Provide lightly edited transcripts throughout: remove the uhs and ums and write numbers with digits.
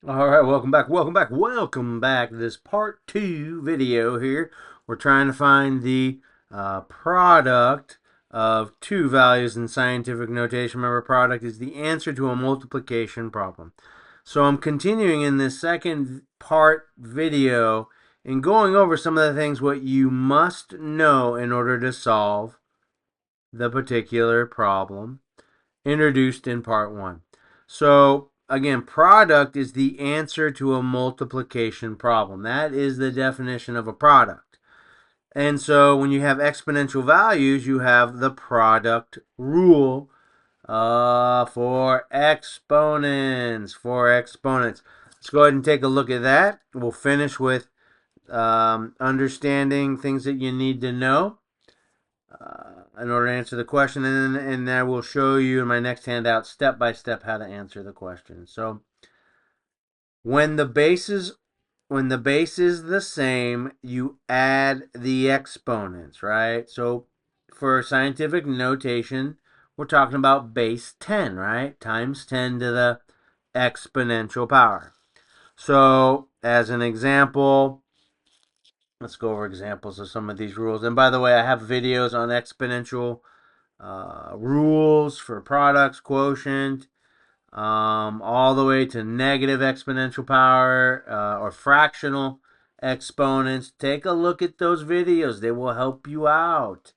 All right, welcome back to this part two video here. We're trying to find the product of two values in scientific notation. Remember, product is the answer to a multiplication problem. So I'm continuing in this second part video and going over some of the things what you must know in order to solve the particular problem introduced in part one. So again, product is the answer to a multiplication problem. That is the definition of a product. And so when you have exponential values, you have the product rule for exponents. Let's go ahead and take a look at that. We'll finish with understanding things that you need to know in order to answer the question, and I will show you in my next handout step by step how to answer the question. So when the base is the same, you add the exponents, right? So for scientific notation, we're talking about base 10, right? Times 10 to the exponential power. So as an example, let's go over examples of some of these rules. And by the way, I have videos on exponential rules for products, quotient, all the way to negative exponential power or fractional exponents. Take a look at those videos. They will help you out.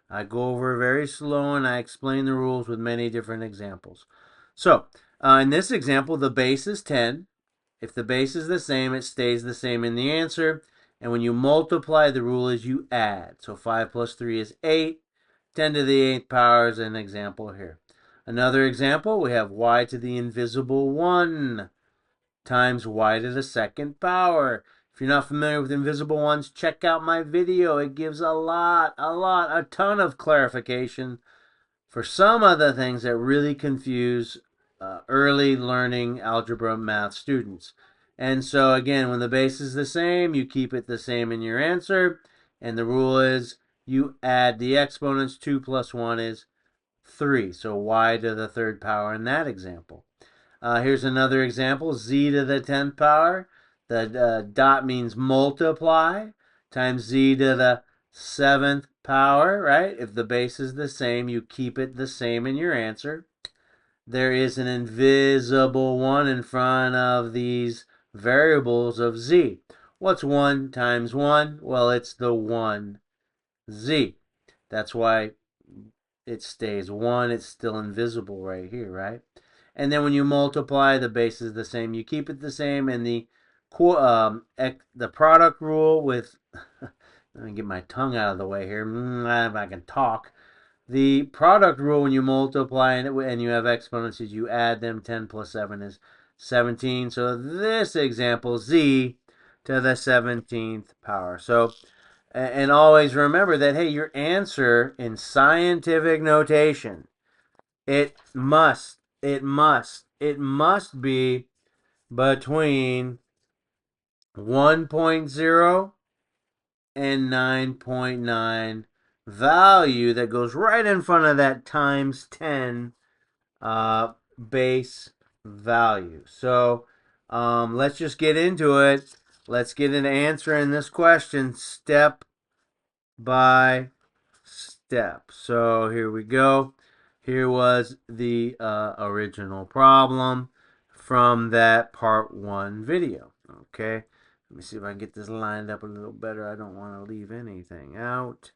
I go over very slow and I explain the rules with many different examples. So, in this example, the base is 10. If the base is the same, it stays the same in the answer. And when you multiply, the rule is you add. So 5 plus 3 is 8. 10 to the 8th power is an example here. Another example, we have y to the invisible 1 times y to the second power. If you're not familiar with invisible ones, check out my video. It gives a ton of clarification for some of the things that really confuse early learning algebra math students. And so again, when the base is the same, you keep it the same in your answer. And the rule is you add the exponents. 2 plus 1 is 3. So y to the third power in that example. Here's another example. Z to the 10th power. The dot means multiply times z to the 7th power, right? If the base is the same, you keep it the same in your answer. There is an invisible 1 in front of these variables of z. What's 1 times 1? Well, it's the 1z. That's why it stays 1. It's still invisible right here, right? And then when you multiply, the base is the same. You keep it the same, and the product rule with let me get my tongue out of the way here. If I can talk. The product rule when you multiply and you have exponents is you add them. 10 plus 7 is 17. So this example, z to the 17th power. So, and always remember that, hey, your answer in scientific notation, it must be between 1.0 and 9.9 value that goes right in front of that times 10 base value. So let's just get into it. Let's get an answer in this question step by step. So here we go. Here was the original problem from that part one video. Okay, let me see if I can get this lined up a little better. I don't want to leave anything out.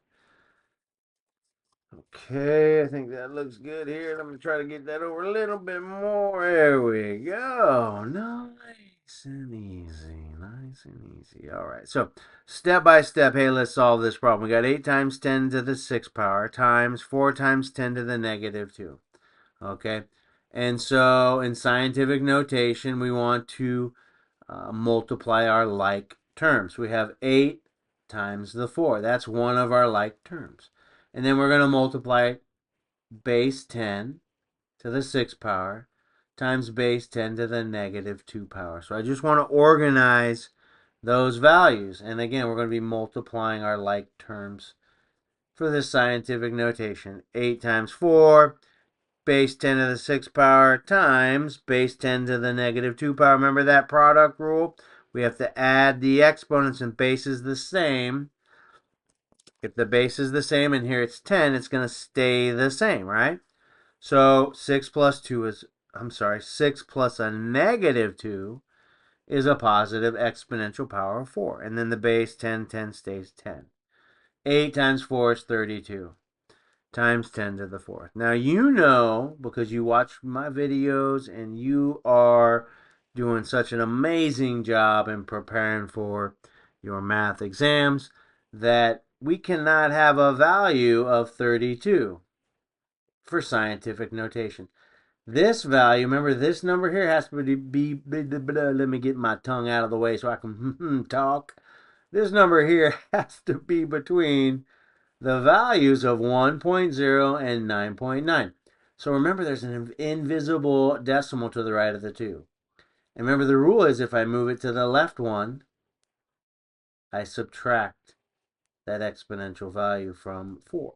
Okay, I think that looks good here. Let me try to get that over a little bit more. There we go. Nice and easy. Nice and easy. All right. So, step by step, hey, let's solve this problem. We got 8 times 10 to the 6th power times 4 times 10 to the negative 2. Okay. And so, in scientific notation, we want to multiply our like terms. We have 8 times the 4. That's one of our like terms. And then we're going to multiply base 10 to the 6th power times base 10 to the negative 2 power. So I just want to organize those values. And again, we're going to be multiplying our like terms for this scientific notation. 8 times 4 base 10 to the 6th power times base 10 to the negative 2 power. Remember that product rule? We have to add the exponents and base is the same. If the base is the same and here it's 10, it's going to stay the same, right? So 6 plus 2 is, 6 plus a negative 2 is a positive exponential power of 4. And then the base 10, 10 stays 10. 8 times 4 is 32 times 10 to the 4th. Now you know, because you watch my videos and you are doing such an amazing job in preparing for your math exams, that we cannot have a value of 32 for scientific notation. This value, remember this number here has to be, let me get my tongue out of the way so I can talk. This number here has to be between the values of 1.0 and 9.9. So remember, there's an invisible decimal to the right of the 2. And remember, the rule is if I move it to the left one, I subtract that exponential value from 4.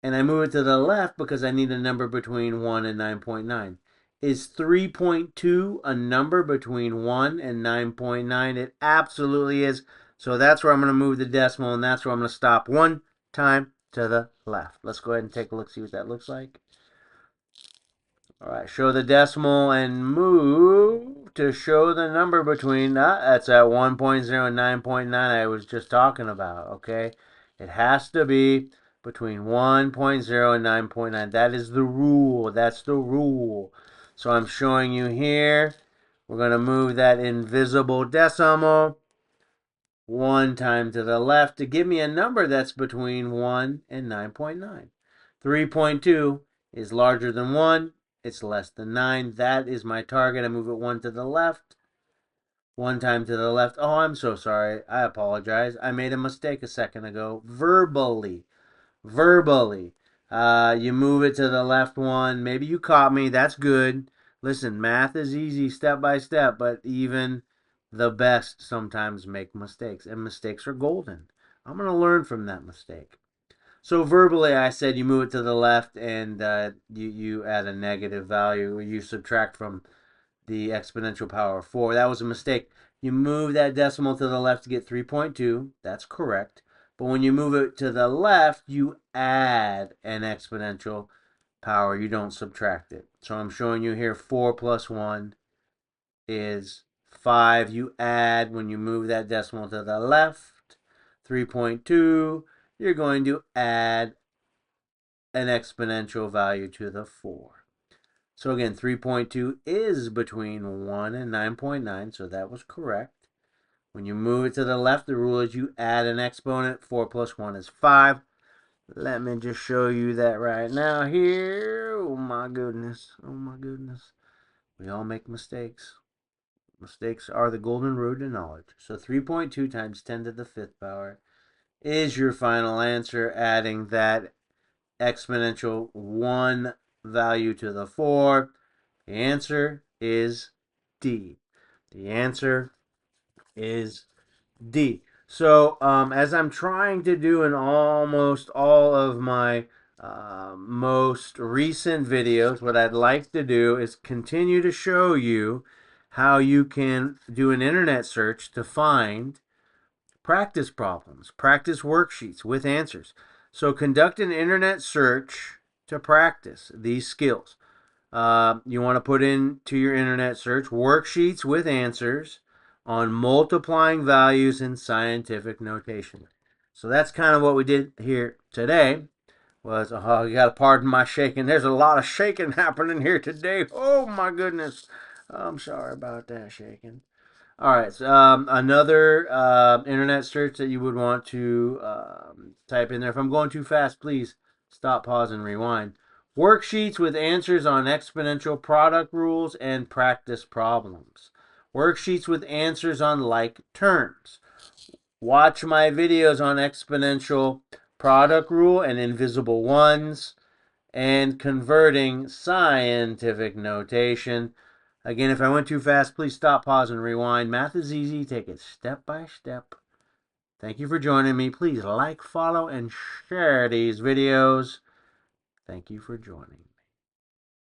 And I move it to the left because I need a number between 1 and 9.9. Is 3.2 a number between 1 and 9.9? It absolutely is. So that's where I'm going to move the decimal, and that's where I'm going to stop one time to the left. Let's go ahead and take a look, see what that looks like. All right, show the decimal and move to show the number between, that's at 1.0 and 9.9 I was just talking about, okay? It has to be between 1.0 and 9.9. That is the rule. That's the rule. So I'm showing you here. We're going to move that invisible decimal one time to the left to give me a number that's between 1 and 9.9. 3.2 is larger than 1. It's less than 9. That is my target. I move it one to the left. One time to the left. Oh, I'm so sorry. I apologize. I made a mistake a second ago. Verbally. You move it to the left one. Maybe you caught me. That's good. Listen, math is easy step by step, but even the best sometimes make mistakes, and mistakes are golden. I'm going to learn from that mistake. So verbally, I said you move it to the left, and you add a negative value. You subtract from the exponential power of 4. That was a mistake. You move that decimal to the left to get 3.2. That's correct. But when you move it to the left, you add an exponential power. You don't subtract it. So I'm showing you here 4 plus 1 is 5. You add, when you move that decimal to the left, 3.2, you're going to add an exponential value to the 4. So again, 3.2 is between 1 and 9.9, so that was correct. When you move it to the left, the rule is you add an exponent. 4 plus 1 is 5. Let me just show you that right now here. Oh my goodness. Oh my goodness. We all make mistakes. Mistakes are the golden road to knowledge. So 3.2 times 10 to the 5th power is your final answer, adding that exponential 1 value to the 4. The answer is D. The answer is D. So as I'm trying to do in almost all of my most recent videos, what I'd like to do is continue to show you how you can do an internet search to find practice problems, practice worksheets with answers. So conduct an internet search to practice these skills. You want to put into your internet search worksheets with answers on multiplying values in scientific notation. So that's kind of what we did here today. Was, oh, you got to pardon my shaking. There's a lot of shaking happening here today. Oh my goodness. I'm sorry about that shaking. All right, so another internet search that you would want to type in there. If I'm going too fast, please stop, pause, and rewind. Worksheets with answers on exponential product rules and practice problems. Worksheets with answers on like terms. Watch my videos on exponential product rule and invisible ones and converting scientific notation. Again, if I went too fast, please stop, pause, and rewind. Math is easy. Take it step by step. Thank you for joining me. Please like, follow, and share these videos. Thank you for joining.